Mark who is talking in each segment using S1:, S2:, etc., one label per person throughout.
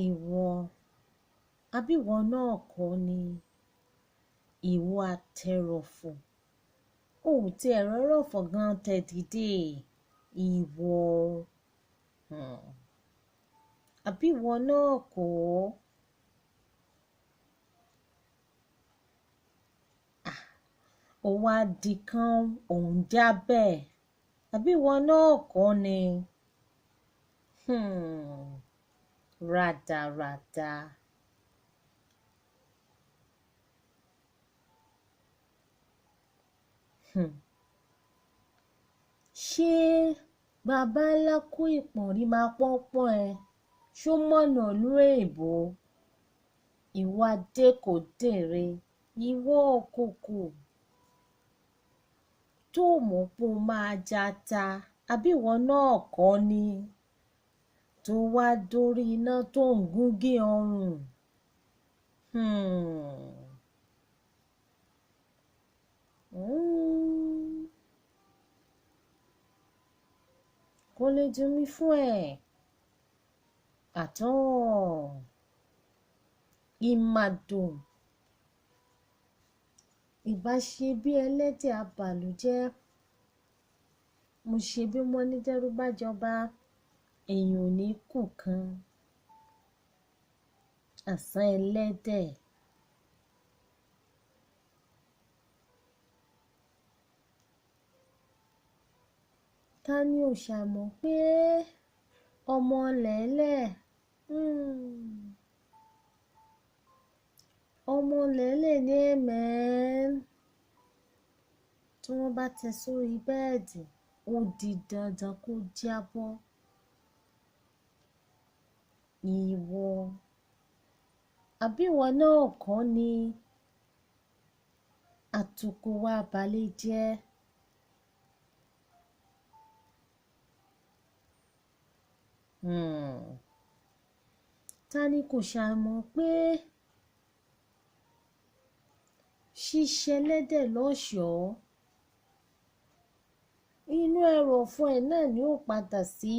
S1: ìwọ àbíwọ náà kọ́ ni ìwọ àtẹrọ̀fọ̀ ò tí ẹ rọ́rọ̀fọ̀ gan tẹ̀ dìde ìwọ àbíwọ náà kọ́ ó wá di kan òun jábẹ́ àbíwọ náà kọ́ ni rádaràda. Ṣé bàbá ńlá kó ìpọ̀nrí máa pọ́npọ́n ẹ ṣó mọ̀nà ìlú èèbó ìwọ adékòdèrè ìwọ òkòkò tó mọ̀ pé ó máa jata àbíwọ náà kọ́ ni tó wá dórí iná tó ń gúngé ọrùn. Kò lè dùn mí fún ẹ àtọ́ ìmàdùn ìbá ṣe bí ẹlẹ́dẹ̀ abàlújẹ́ mo ṣe bí wọ́n ní dẹ́rù bá jọba èèyàn ò ní kù kan àsán ẹlẹ́dẹ̀. Ta ni ò ṣàmọ̀ pé ọmọ lẹ́lẹ̀ ọmọ lẹ́lẹ̀ ní ẹ̀mẹ́ tí wọ́n bá tẹ sórí bẹ́ẹ̀dì ó di dandan kó jábọ́. Ìwọ àbíwọ náà kọ́ ni àtòkò wa balẹ̀ jẹ́. Ta ni kò ṣàmọ̀ pé ṣíṣe ẹlẹ́dẹ̀ lọ́ṣọ̀ọ́ inú ẹrọ̀fọ̀ ẹ̀ náà ni ó padà sí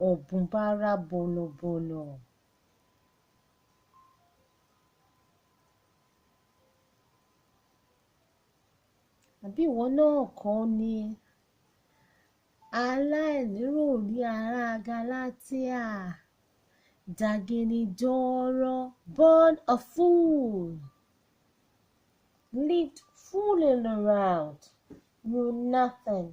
S1: ọ̀bùn bára bọ̀lọ̀bọ̀lọ̀. Àbíwọ náà kọ́ ni aláìníròrí ará Gálátíà Dagini-dọ́rọ́ born a fool lived fooling around knew nothing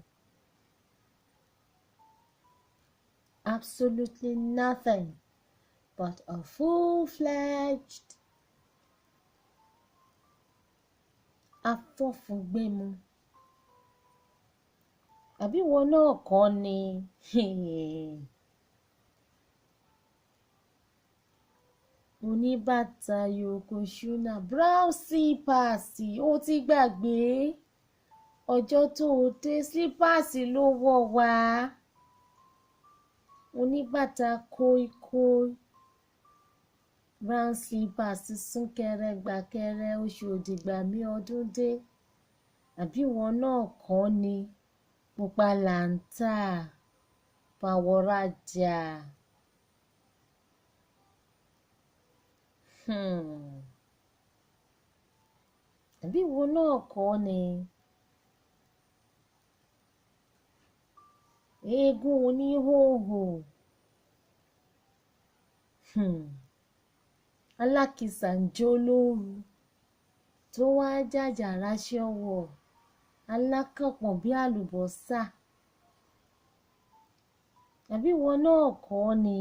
S1: absolutely nothing but a full-fledged afọ́fúngbẹ́mu. Àbíwọ náà kọ́ ni oníbàtà Yokozuna brown slippers ó ti gbàgbé ọjọ́ tó o dé slippers ló wọ̀ wá oníbàtà kóíkóí brown slippers súnkẹrẹ gbàkẹrẹ oṣù òdìgbàmí ọdún dé. Àbíwọ náà kọ́ ni pupa làǹtà pàwọ́rajà. Àbíwọ náà kọ́ ni eégún oníhòòhò alákìsà ń jó lóru tó wá jàjà ráṣọ wọ̀ alákànpọ̀n bí àlùbọ́sà. Àbíwọ náà kọ́ ni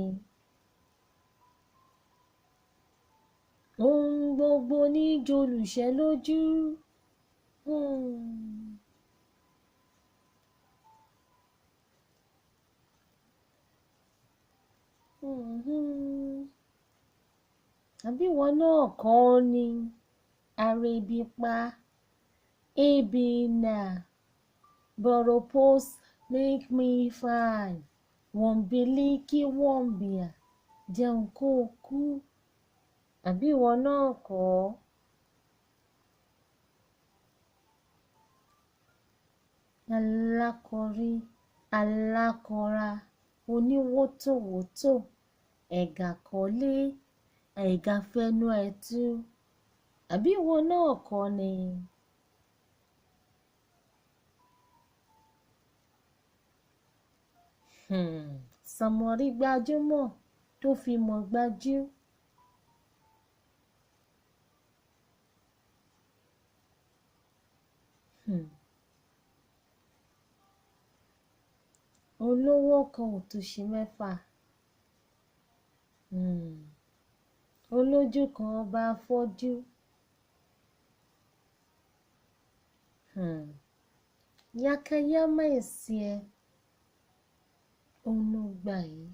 S1: ohun gbogbo ní jolùṣẹ́ lójú. Àbíwọ náà kọ́ ni arebipa ebina boropos make me fine wọ̀nbílíkì wọ̀nbíà jẹun kó o kú. Àbíwọ náà kọ́ alákọ̀rí alákọ̀ra oníwótòwótò ẹ̀gà kọ́lé ẹ̀gà fẹnu ẹ̀ tú àbí ìwọ náà kọ́ ni. Sànmọ́rí gbajúmọ̀ tó fi mọ̀ gbajú. Olówó kan òtòṣì mẹ́fà. Olójú kan ọba afọ́jú. Yakayama èsì ẹ ònú gbà yìí.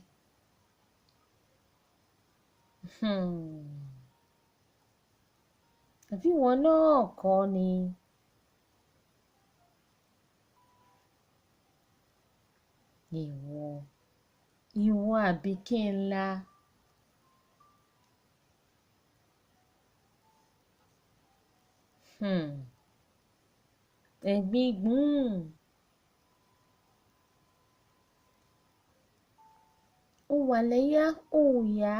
S1: Àbí ìwọ náà kọ́ ni. Ìwọ àbíkẹ́ ńlá. Ẹ̀gbin gbùn. Ó wà lẹ́yà ó yá.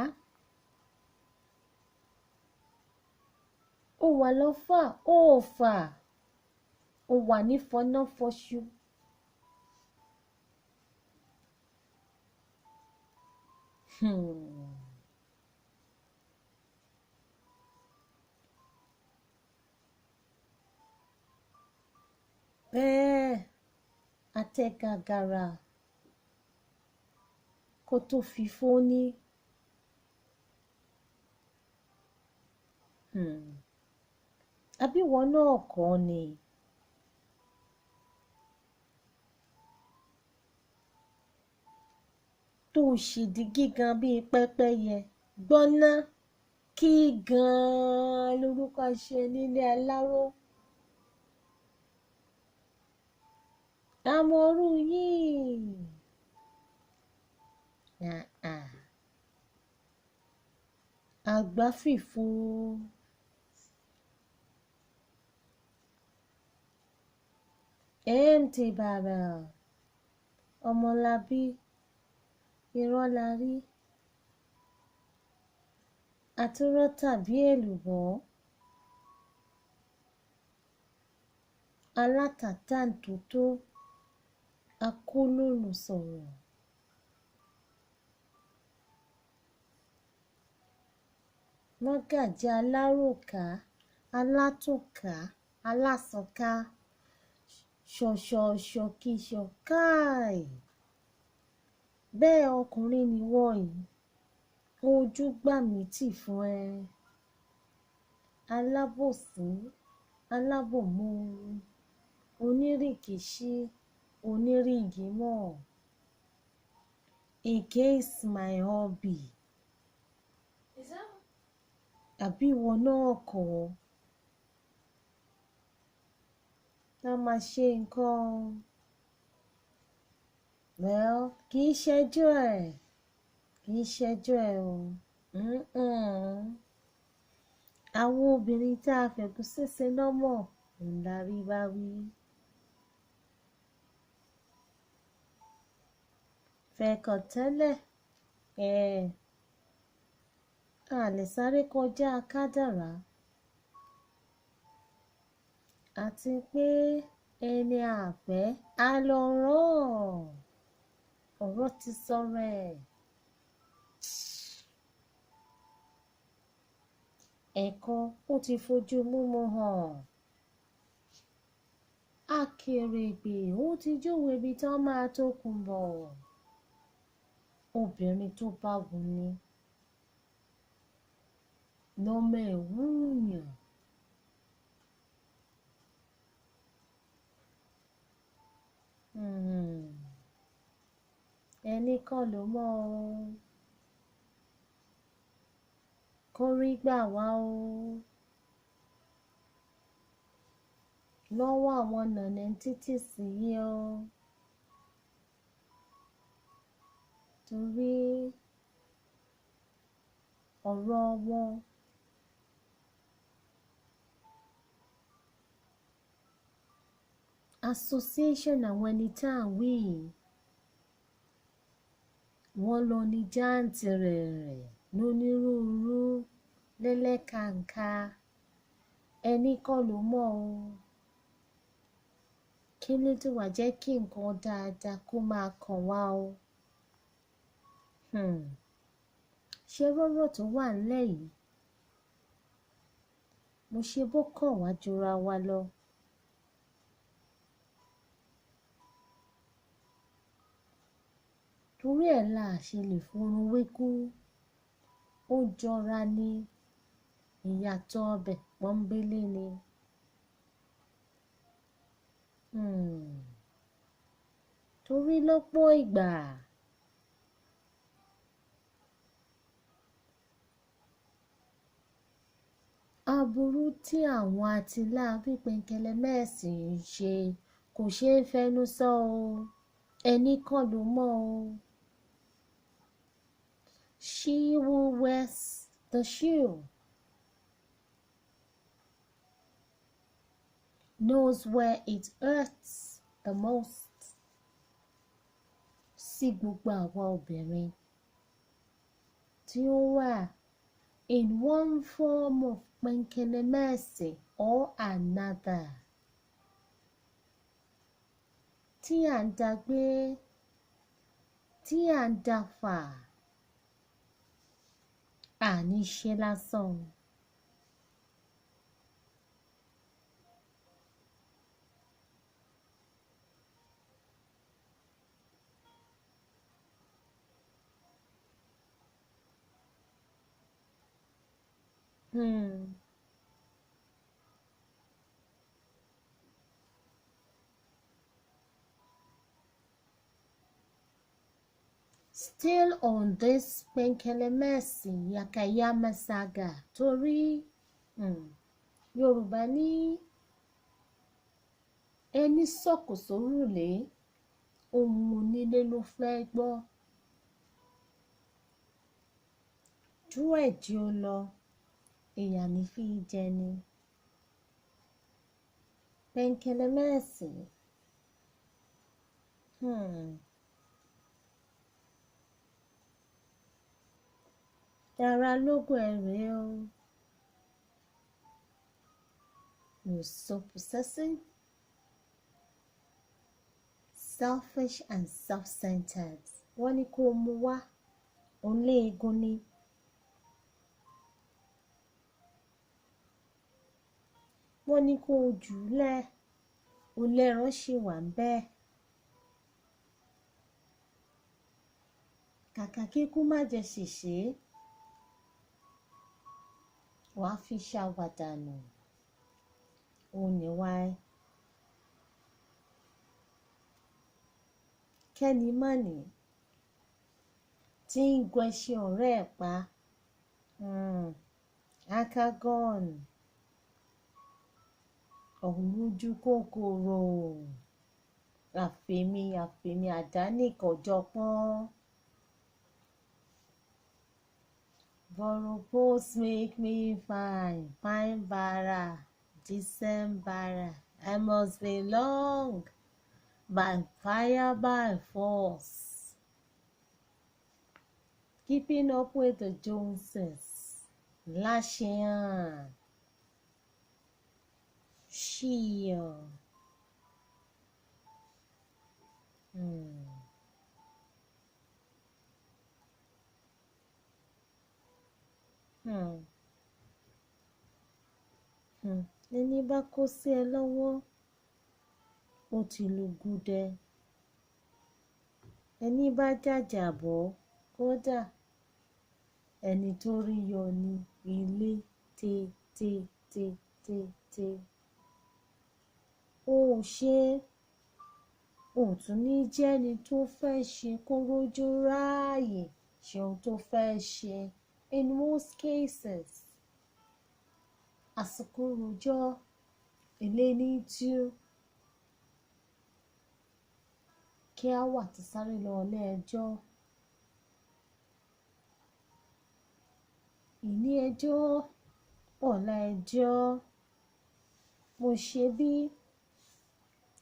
S1: Ó wà lọ́fà ó fà. Ó wà ní fọnáfọṣù. Bẹ́ẹ̀ àtẹ̀gàgàrà kó tó fi fóní. Àbí ìwọ náà kọ́ ni. Tó ṣìdí gígan bíi pẹ́pẹ́yẹ gbọ́ná kí gan-an lorúkọ ṣe nílé aláró. Àmọ̀rú yìí. Àgbáfìfo. MT Babel. Ọmọlábí. Irọ́ la rí. Àtúrọ́ tàbí èlùbọ́. Alátàtàǹtótó. Akólòlò sọ̀rọ̀. Mọ́gàjí aláròká, alátòká, alásọ̀ká, ṣọ̀ṣọ̀ṣọ̀ kìṣọ̀ káì. Bẹ́ẹ̀ ọkùnrin ni wọ̀nyí, ojú gbà mí tì fún ẹ. Alábòsí, alábòmóoru, onírìkìṣí, onírìgímọ̀. Èké is my hobby. Àbí ìwọ náà kọ́. Ká máa ṣe nǹkan. Well, kì í ṣẹjọ́ ẹ̀. Kì í ṣẹjọ́ ẹ̀ o. Àwọn obìnrin tá a fẹ̀gúsí ṣe lọ́mọ̀ ń darí bá wí. Fẹ̀kàn tẹ́lẹ̀ a lè sáré kọjá kádàrá. Àti pé ẹni àfẹ́ á lọ rán. Ọ̀rọ̀ ti sọ̀rọ̀ ẹ̀. Ẹ̀kọ́ ó ti fojú múmu hàn. Akèrègbè ó ti júwe ibi tí wọ́n máa tó kùn bọ̀. Obìnrin tó bá wù ní lọ́mọ ẹ̀ wúyàn. Ẹni kan ló mọ̀ ọ́. Kó rí gbà wá o. Lọ́wọ́ àwọn non-entities yìí o. Torí ọ̀rọ̀ wọn association àwọn ẹni tá à ń wí yìí wọ́n lọ ní jàǹtìrẹrẹ lónírúurú lẹ́lẹ́kàǹkà ẹni kọ́ ló mọ̀ o. Kí Elédùà jẹ́ kí nǹkan dáadáa kó máa kàn wá o. Ṣé rọ́rọ̀ tó wà ńlẹ̀ yìí mo ṣe bó kàn wá jura wa lọ. Torí ẹ̀ la ṣe lè forun wékú, ó jọra ní ìyàtọ̀ ọbẹ̀ pọ́nbélé ni. Torí lọ́pọ̀ ìgbà aburú tí àwọn àtìláàbí pẹ̀ǹkẹ̀lẹ̀mẹ́sì ń ṣe kò ṣeé fẹnu sọ o, ẹni kan ló mọ̀ o. She who wears the shoe knows where it hurts the most. Sí gbogbo àwa obìnrin tí ó wà in one form of pẹ̀ǹkẹ̀lẹ̀mẹ́sì or another, tí à ń dagbé, tí à ń dafà, àní ṣe lásán. Still on this pẹ̀ǹkẹ̀lẹ̀mẹ́sì Yakayama saga, torí Yorùbá ní ẹni sọ̀kò sórùlé ohun onílé ló fẹ́ gbọ́. Dúró ẹ̀dí ó lọ, èèyàn ní fi jẹ ni. Pẹ̀ǹkẹ̀lẹ̀mẹ́sì Yàrá lógo ẹ̀rẹ́ o. You're so possessive, selfish and self-centered. Wọ́n ní kó mú wá, òun léegun ni. Wọ́n ní kó jùúlẹ̀, òun lẹ́ran ṣì wà ń bẹ́ẹ̀. Kàkà kíkú má jẹ ṣèṣe, wàá fi ṣàwàdà nù. Òun ní wá ẹ́. Kẹ́ni má ní tí ń gun ẹṣin ọ̀rẹ́ ẹ̀ pa. Akagon ọ̀hún lójú kòkòrò, àfèmí àdánìkànjọpọ́n. Boropos make me fine, fine bara, December. I must belong by fire by force. Keeping up with the Joneses. Láṣẹ̀hàn. Ṣíyọ̀. Ẹni bá kó sí ẹ lọ́wọ́, ó ti lu gúdẹ. Ẹni bá jàjàbọ́, kódà ẹni tó rí yọ ní ilé té. Ó ṣe, ó tún ní jẹ́ni tó fẹ́ ṣe kó rójú ráàyè ṣe ohun tó fẹ́ ṣe. In most cases, àsìkò rojọ́ ilé ní tú. Kí á wà ti sáré lọ ilé ẹjọ́. Ìní ẹjọ́, ọ̀la ẹjọ́. Mo ṣe bí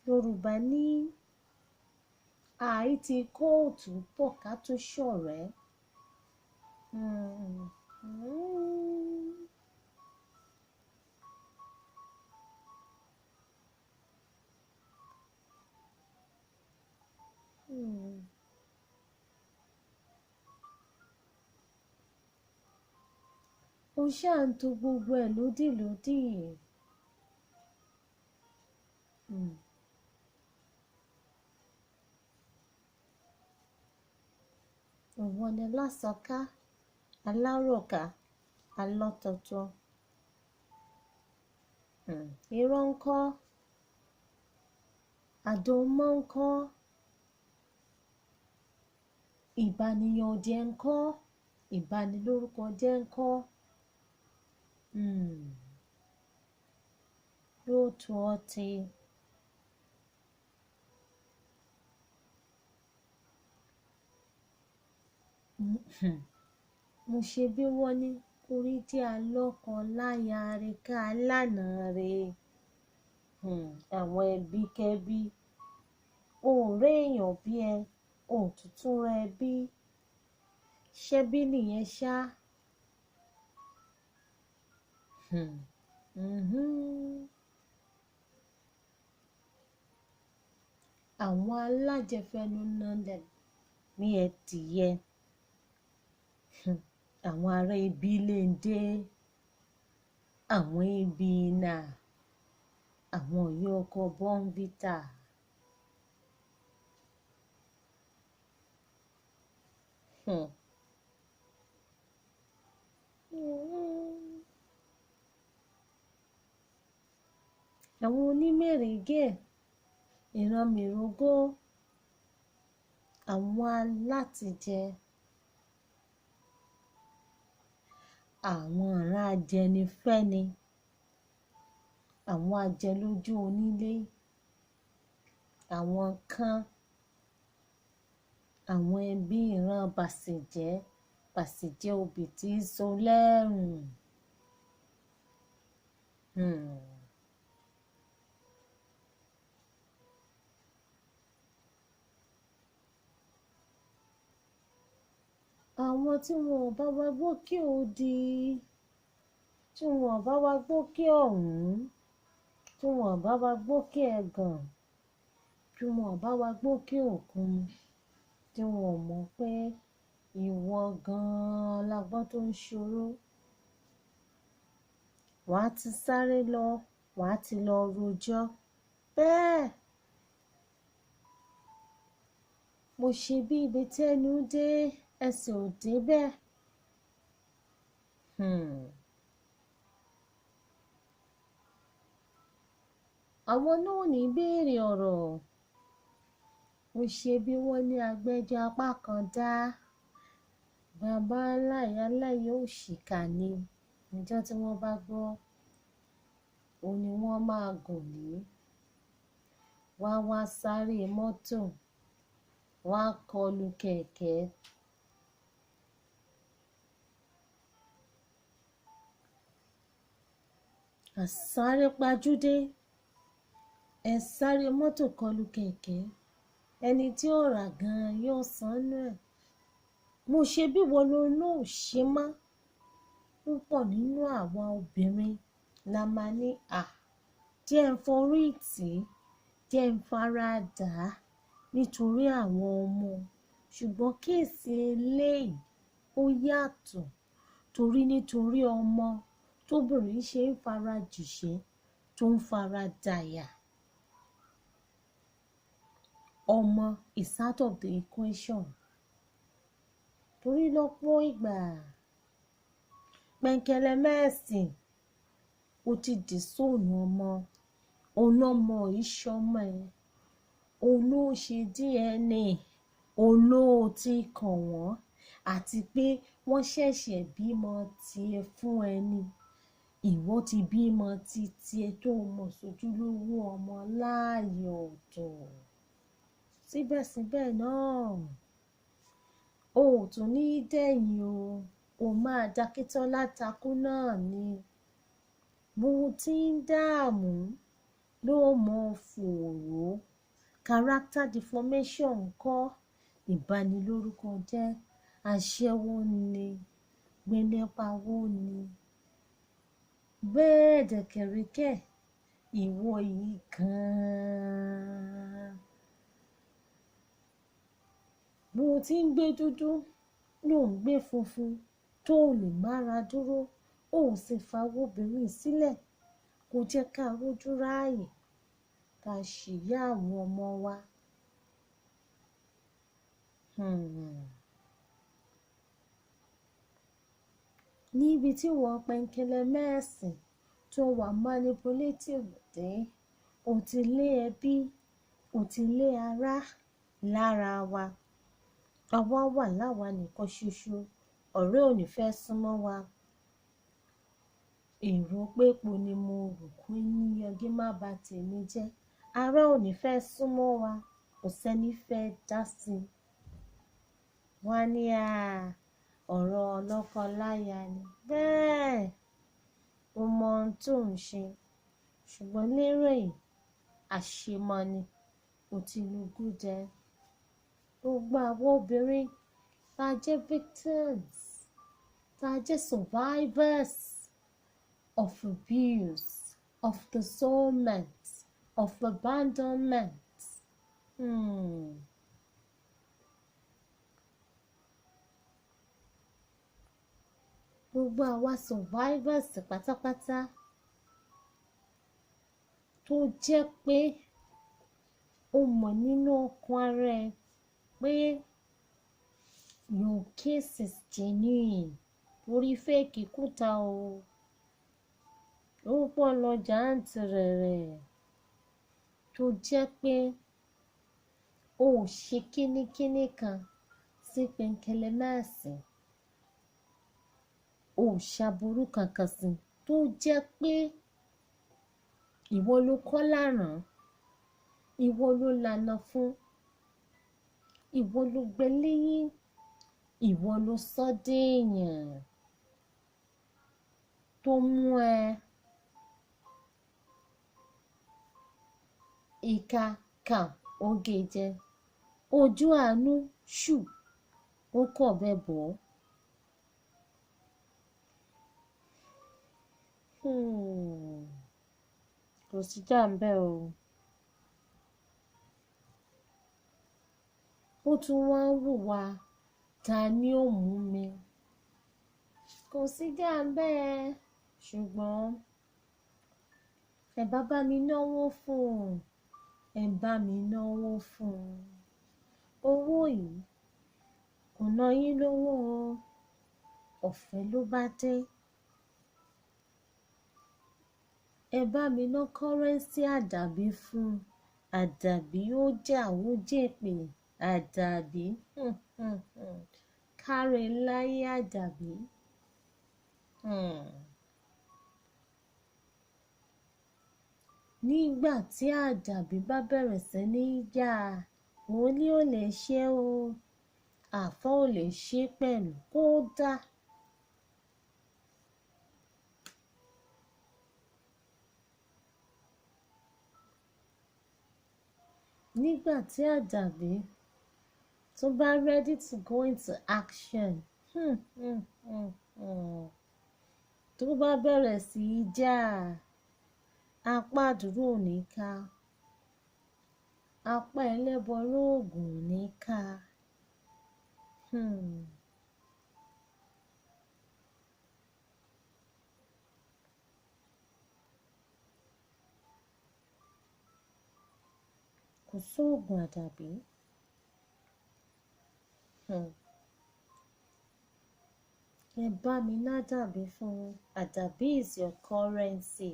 S1: Yorùbá ní àìtí kóòtù pọ̀ ká tó ṣọ̀rẹ́. Ó ṣáà ń to gbogbo ẹ̀ lódìlódì. Òwò ni lásọká, aláròká, alọ́tọ̀tọ̀. Irọ́ ńkọ́? Àdòmọ́ ńkọ́? Ìbànìyàn jẹ́ ńkọ́? Ìbanilórúkọ jẹ́ ńkọ́? Lóòótọ́ ọtí. Mo ṣe bí wọ́n ní orí tí a lọ́kàn láya rẹ̀ ká lánàá rẹ̀. Àwọn ẹbí kẹ́bí, o ò réèyàn bí ẹ, o ò tuntun rẹ bí. Ṣẹ́bí nìyẹn ṣá. Àwọn alájẹfẹnu nalẹ̀ ní ẹdìyẹ. Àwọn ará ibi lè dé. Àwọn ibi iná. Àwọn òye ọkọ̀ bọ́ǹbítà. Àwọn onímẹ̀rẹ̀gẹ̀, ìran mìrógó, àwọn alátìjẹ, àwọn ìran ajẹnifẹ́ni, àwọn ajẹlójú onílé, àwọn kan, àwọn ẹbí ìran bàsìjẹ́ obì tí í so lẹ́rùn. Àwọn tí wọn ò bá wa gbókè òdì, tí wọn ò bá wa gbókè ọ̀hún, tí wọn ò bá wa gbókè ẹ̀gàn, tí wọn ò bá wa gbókè òkun, tí wọn ò mọ̀ pé ìwọ gan-an lagbọ́n tó ń ṣòro. Wàá ti sáré lọ, wàá ti lọ rojọ́. Bẹ́ẹ̀ mo ṣe bí ibi tẹ́nu dé ẹsẹ̀ ò débẹ̀. Àwọn náà ò ní béèrè ọ̀rọ̀. Mo ṣe bí wọ́n ní agbẹ́jọ́ apá kan dá. Bàbá aláìyá òṣìkà ni. Níjọ́ tí wọ́n bá gbọ́, òun ni wọ́n máa gùn lé. Wọ́n á wá sáré mọ́tò, wọ́n á kọlu kẹ̀kẹ́. Àsáré pajúdé, ẹ sáré mọ́tò kọlu kẹ̀kẹ́. Ẹni tí ó rà gan-an yóò sánú ẹ̀. Mo ṣe bí wọ́n ló náà ṣe má. Púpọ̀ nínú àwa obìnrin la máa ní jẹ́ ń forí tì, jẹ́ ń fara dà á nítorí àwọn ọmọ. Ṣùgbọ́n kéèsì eléyìí ó yàtọ̀ torí nítorí ọmọ tóbìnrin ṣe ń fara jìṣẹ́ tó ń fara dàyà. Ọmọ is out of the equation. Torí lọ́pọ̀ ìgbà pẹ̀ǹkẹ̀lẹ̀ mẹ́sìn ó ti dì sóònù ọmọ. Òun ọmọ ìṣọmọ ẹ̀. Òun ló ṣe DNA. Òun ló ti kàn wọ́n. Àti pé wọ́n ṣẹ̀ṣẹ̀ bímọ tiẹ̀ fún ẹni. Ìwọ ti bímọ tiẹ̀ tó mọ̀ sójúlówó ọmọ láàyè ọ̀tọ̀. Síbẹ̀síbẹ̀ náà, o ò tún ní dẹ̀yìn o. O máa dákítọ́ látakú náà ni. Bó ti ń dààmú ló mọ fòòró. character deformation ńkọ́, ìbanilórúkọ jẹ́, aṣẹ́wó ni, gbénípawó ni. Bẹ́ẹ̀ dẹ̀kẹ̀rẹ̀kẹ̀ ìwọ yìí gan-an. Bó ti ń gbé dúdú ló ń gbé funfun tó lè mára dúró, ó sì fàwọ́ obìnrin sílẹ̀, kò jẹ́ ká rójú ráàyè ká ṣìyá àwọn ọmọ wa. Níbi tí wọ́n pẹ̀ǹkẹ̀lẹ̀ mẹ́sìn tó wà manipulative dé, ó ti lé ẹbí, ó ti lé ará lára wa. Àwa wà láwa nìkan ṣoṣo, ọ̀rẹ́ ò ní fẹ́ súnmọ́ wa. Èrò pépo ni mo rò kó ní yọgí má ba tèmi jẹ́. Ará ò ní fẹ́ súnmọ́ wa, kò sẹ́ni fẹ́ dá sí. Wọ́n ní ọ̀rọ̀ ọlọ́kọ-láya ni. Bẹ́ẹ̀ o mọ ohun tó ń ṣe, ṣùgbọ́n lérò yìí àṣemọ ni, ó ti lùgú jẹ. Gbogbo àwọn obìnrin tá jẹ́ victims, tá jẹ́ survivors of abuse, of disownment, of abandonment. Gbogbo àwa survivors pátápátá tó jẹ́ pé o mọ̀ nínú ọkàn ara ẹ pé your case is genuine, orí fake kúta o. Ó pọ̀ lọ jàǹtìrẹrẹ tó jẹ́ pé o ò ṣe kínníkínní kan sí pẹ̀ǹkẹ̀lẹ̀ mẹ́sìn, o ò ṣàbùrú kankan sí, tó jẹ́ pé ìwọ ló kọ́ láràn, ìwọ ló lànà fún, ìwọ ló gbẹ́lẹ́yìn, ìwọ ló sọ déèyàn tó mú ẹ. Ìka kan oge jẹ, ojú àánú ṣù, ó kọ̀ bẹ́ẹ̀ bọ́. Kò sí jà ń bẹ́ o. Ó tún wá ń hùwà ta ni ó mú mi. Kò sí jà ń bẹ́, ṣùgbọ́n ẹ bá mi náwó fún un, ẹ bá mi náwó fún un. Owó yìí kò ná yín lówó o, ọ̀fẹ́ ló bá dé. Ẹ bá mi ná kọ́rẹ́nsì àdàbí fún un. Àdàbí ó jà ó jèpè, àdàbí káre láyé àdàbí. Nígbà tí àdàbí bá bẹ̀rẹ̀ sí ní jà, wòlíì ò lè ṣe o, àfáà ò lè ṣe pẹ̀lú, kódà nígbà tí àdàbí tó bá ready to go into action, tó bá bẹ̀rẹ̀ sí í jà, apá àdúrà ò ní ká, apá ẹlẹ́bọ lóògùn ò ní ká. Kò sóògùn àdàbí. Ẹ bá mi ná àdàbí fún un. Àdàbí is your currency.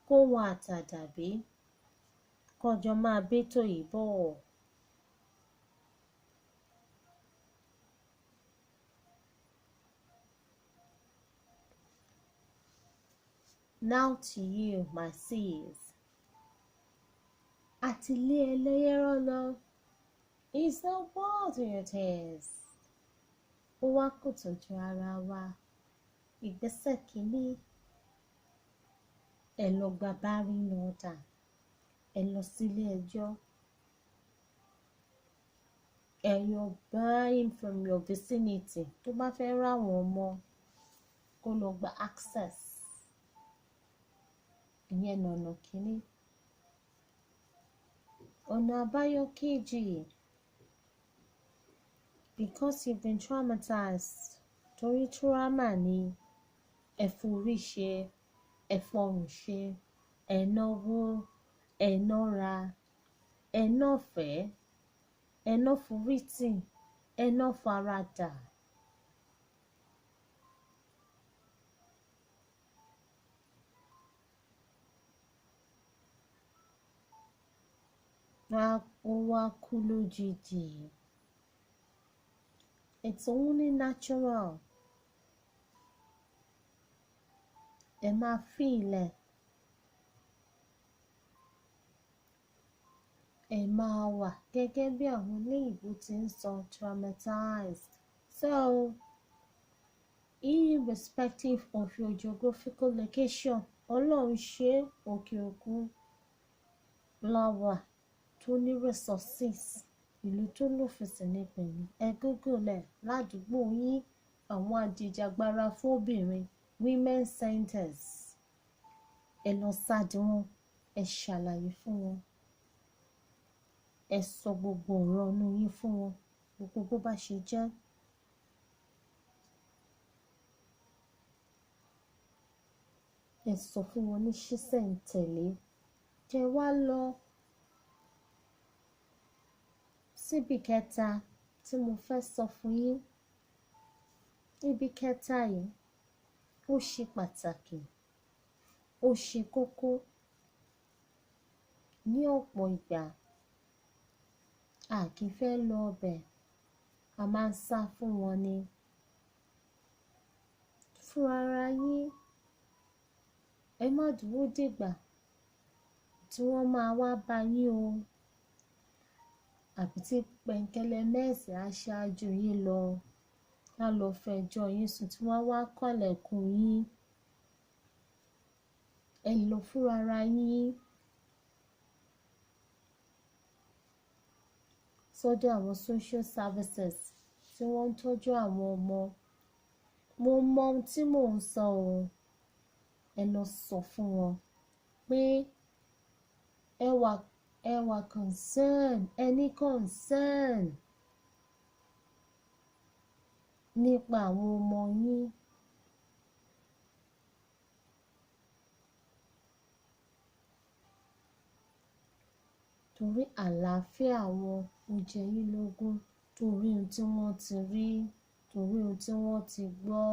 S1: Kó wọn àtàdàbí kọjọ máa bẹ́tò yìí bọ̀. Now to you, my sis. Àti ilé ẹlẹ́yẹ̀rọ lọ is not what it is. Ó wá kò tọ́jú ara wa. Ìgbésẹ̀ kìíní, ẹ lọ gba bárínà ọ̀dà, ẹ lọ sílé ẹjọ́, and you're buying from your vicinity. Tó bá fẹ́ ráwọn ọmọ kó lọ gba access. Ìyẹn ọ̀nà kìíní. Ọ̀nà àbáyọ kejì, because you've been traumatized, torí trauma ni ẹ forí ṣe, ẹ fọrùn ṣe, ẹ náwó, ẹ nára, ẹ náfẹ̀ẹ́, ẹ ná forítì, ẹ ná faradà. Ó wá kú lójijì. It's only natural. Ẹ máa feel ẹ̀. Ẹ máa wà gẹ́gẹ́ bí àwọn olóyìnbó ti ń sọ traumatized. So, irrespective of your geographical location, Ọlọ́run ṣe òkè òkun láwà tó ní resources, ìlú tó lófìsì nípìnlẹ̀. Ẹ Google ẹ̀ ládùúgbò yín, àwọn ajìjàgbara fóbìnrin, women centers. Ẹ lọ sáàdì wọn, ẹ ṣàlàyé fún wọn. Ẹ sọ gbogbo ọ̀rọ̀ inú yín fún wọn, gbogbo bó bá ṣe jẹ́. Ẹ sọ fún wọn ní ṣísẹ̀ntẹ̀lé. Kẹ wá lọ síbi kẹta tí mo fẹ́ sọ fún yín. Ibi kẹta yìí ó ṣe pàtàkì, ó ṣe kókó. Ní ọ̀pọ̀ ìgbà a kì í fẹ́ lọ ọbẹ̀, a máa ń sá fún wọn ni. Fún ara yín, ẹ má dúró dìgbà tí wọ́n máa wá bá yín o, àbí tí pẹ̀ǹkẹ́lẹ́ mẹ́ẹ̀sì aṣáájú yín lọ á lọ fẹjọ́ yín sùn tí wọ́n wá kọ̀lẹ̀kùn yín. Ẹ lọ fún ara yín sọ́dọ̀ àwọn social services tí wọ́n ń tọ́jú àwọn ọmọ. Mo mọ ohun tí mò ń sọ o. Ẹ lọ sọ fún wọn pé ẹ wà concern, ẹ ní concern nípa àwọn ọmọ yín. Torí àlàáfíà wọn ó jẹ yín lógún, torí ohun tí wọ́n ti rí, torí ohun tí wọ́n ti gbọ́,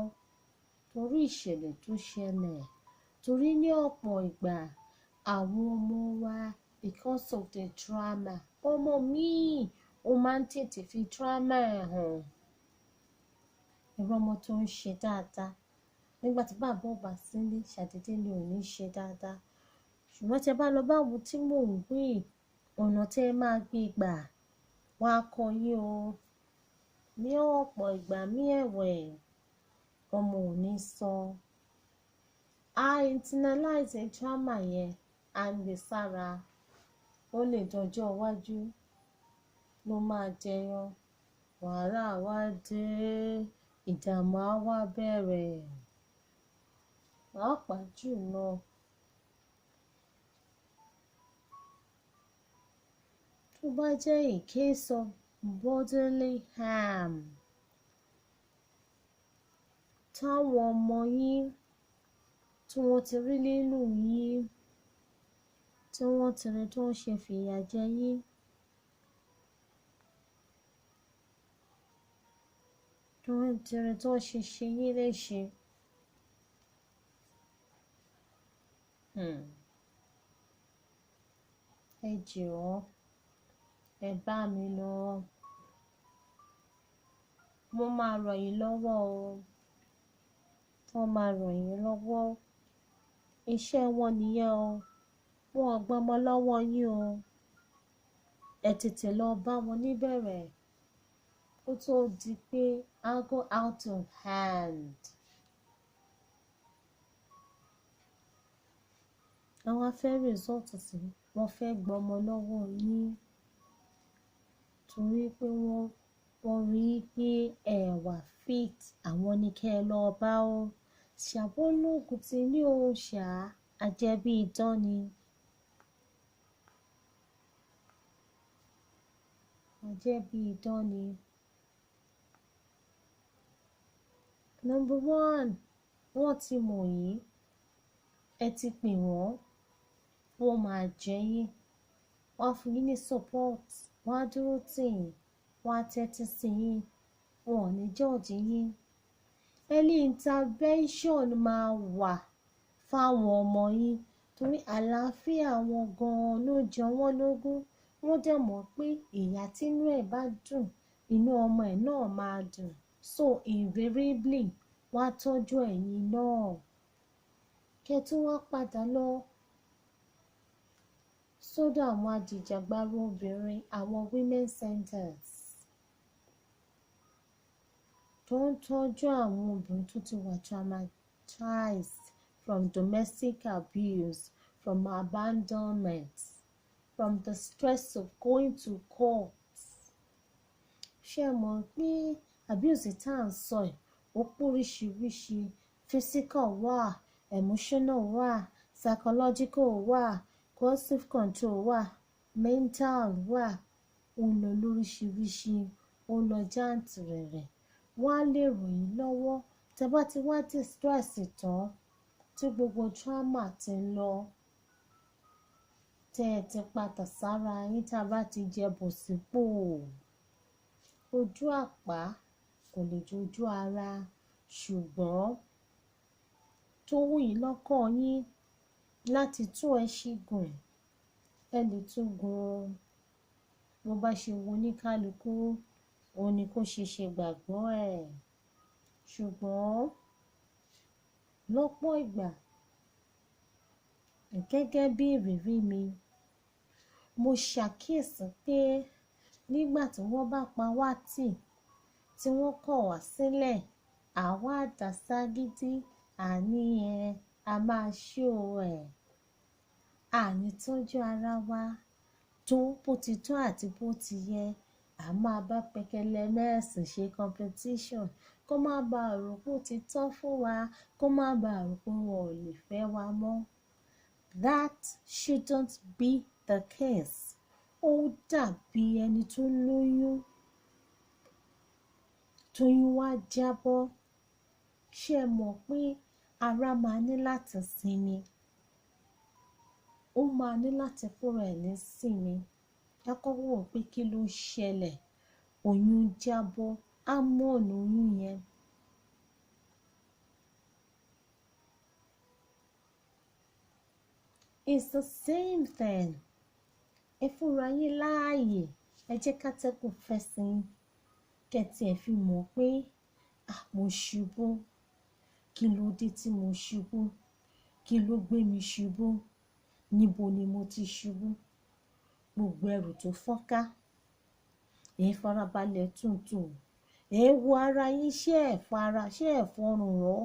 S1: torí ìṣẹ̀lẹ̀ tó ṣẹlẹ̀. Torí ní ọ̀pọ̀ ìgbà àwọn ọmọ wa, because of the trauma, ọmọ míì ó máa ń tètè fi trauma ẹ̀ hàn. Irú ọmọ tó ń ṣe dáadáa, nígbà tí bàbá ò bá sílé, ṣàdédé ni ò ní ṣe dáadáa. Ṣùgbọ́n tí ẹ bá lọ bá àwọn tí mò ń wí, ọ̀nà tí ẹ máa gbé gbà wọ́n á kọ́ yín o. Ní ọ̀pọ̀ ìgbà mí ẹ̀wẹ̀, ọmọ ò ní sọ. A internalize trauma yẹn, à ń gbé sára. Ó lè dọjọ́ iwájú ló máa jẹyọ. Wàhálà wá dé, ìdààmú á wá bẹ̀rẹ̀. Pàápàá jùlọ tó bá jẹ́ a case of bodily harm, táwọn ọmọ yín tí wọ́n ti rí nínú yín, tí wọ́n ti rí tó ń ṣe fìyà jẹ yín, tí wọ́n ti rí tó ń ṣe yín léṣe. Ẹ jọ̀ọ́, ẹ bá mi lọ. Mo máa ràn yín lọ́wọ́ o. Wọ́n máa ràn yín lọ́wọ́. Iṣẹ́ wọn nìyẹn o. Wọn ò gbọ́mọ lọ́wọ́ yín o. Ẹ tètè lọ bá wọn níbẹ̀rẹ̀ kó tó di pé á go out of hand. Àwọn afẹ́ result sí, wọ́n fẹ́ gbọ́mọ lọ́wọ́ yín torí pé wọ́n rí i pé ẹ wà fit, àwọn ní kẹ́ ẹ lọ bá o. Ṣàbólògùn ti ní òòṣà àjẹbí idán ni. Àjẹbí idán ni. Number one, wọ́n ti mọ̀ yín, ẹ ti pè wọ́n, wọ́n máa jẹ́ yín, wọ́n á fún yín ní support, wọ́n á dúró tì yín, wọ́n á tẹ́tí sí yín, wọn ò ní judge yín. Early intervention máa wà fáwọn ọmọ yín torí àlàáfíà wọn gan-an ló jẹ wọ́n lógún. Wọ́n dẹ̀ mọ̀ pé ìyá tínú ẹ̀ bá dùn, inú ọmọ ẹ̀ náà máa dùn. So invariably, wọ́n á tọ́jú ẹ̀yin náà. Kẹ́ tó wá padà lọ sọ́dọ̀ àwọn ajìjàgbara obìnrin, àwọn women centers tó ń tọ́jú àwọn obìnrin tó ti wà traumatized from domestic abuse, from abandonment, from the stress of going to court. Ṣé mọ̀ pé abuse tá à ń sọ ẹ̀ ó póríṣiríṣi, physical wà, emotional wà, psychological wà, coercive control wà, mental wà, ó lọ lóríṣiríṣi, ó lọ jàǹtìrẹrẹ. Wọ́n á lè ràn yín lọ́wọ́ tẹ́ bá ti wá distress tán tí gbogbo trauma ti lọ, tẹ́ ẹ ti padà sára yín tá a bá ti jẹ bọ̀ sípò. Ojú àpá kò lè jojú ara, ṣùgbọ́n tó wù yín lọ́kàn yín láti tún ẹṣin gùn, ẹ lè tún gùn. Bó bá ṣe wo oníkálukú, òun ni kó ṣe gbàgbọ́ ẹ̀. Ṣùgbọ́n lọ́pọ̀ ìgbà, gẹ́gẹ́ bí ìrírí mi, mo ṣàkíyèsí pé nígbà tí wọ́n bá pa wá tì, tí wọ́n kọ̀ wá sílẹ̀, àwa àdàságídí àní a máa ṣó ẹ̀. Àní tọ́jú ara wa tó bó ti tó àti bó ti yẹ. A máa bá pẹkẹlẹ mẹ́ẹ̀sì ṣe competition kó má bàa rò pé ó ti tán fún wa, kó má bàa rò pé wọn ò lè fẹ́ wa mọ́. That shouldn't be the case. Ó dàbí ẹni tó lóyún, tóyún wá jábọ́. Ṣé ẹ mọ̀ pé ara máa ní láti sinmi? Ó máa ní láti fúnra ẹ̀ ní sinmi. Kọ́kọ́ wò pé kí ló ṣẹlẹ̀, oyún jábọ́, á mọ̀ ọ̀nà oyún yẹn. It's the same thing. Ẹ fúnra yín láàyè, ẹ jẹ́ kátẹ́gùn fẹ́ sí yín. Kẹ́tì ẹ̀ fi mọ̀ pé mo ṣubú. Kí ló dé tí mo ṣubú? Kí ló gbé mi ṣubú? Níbo ni mo ti ṣubú? Gbogbo ẹrù tó fọ́nká, ẹ farabalẹ̀ tuntun. Ẹ wo ara yín, ṣé ẹ fọrùn rọ̀,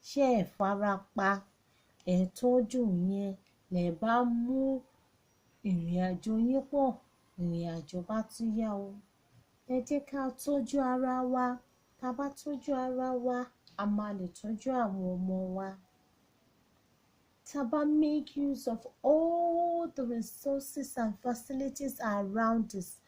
S1: ṣé ẹ fara pa. Ẹ tọ́jú yẹn, lẹ bá mú ìrìn àjò yín pọ̀, ìrìn àjò bá tún yá o. Ẹ jẹ́ ká tọ́jú ara wa. Tá bá tọ́jú ara wa, a máa lè tọ́jú àwọn ọmọ wa. Tá bá make use of all the resources and facilities around us,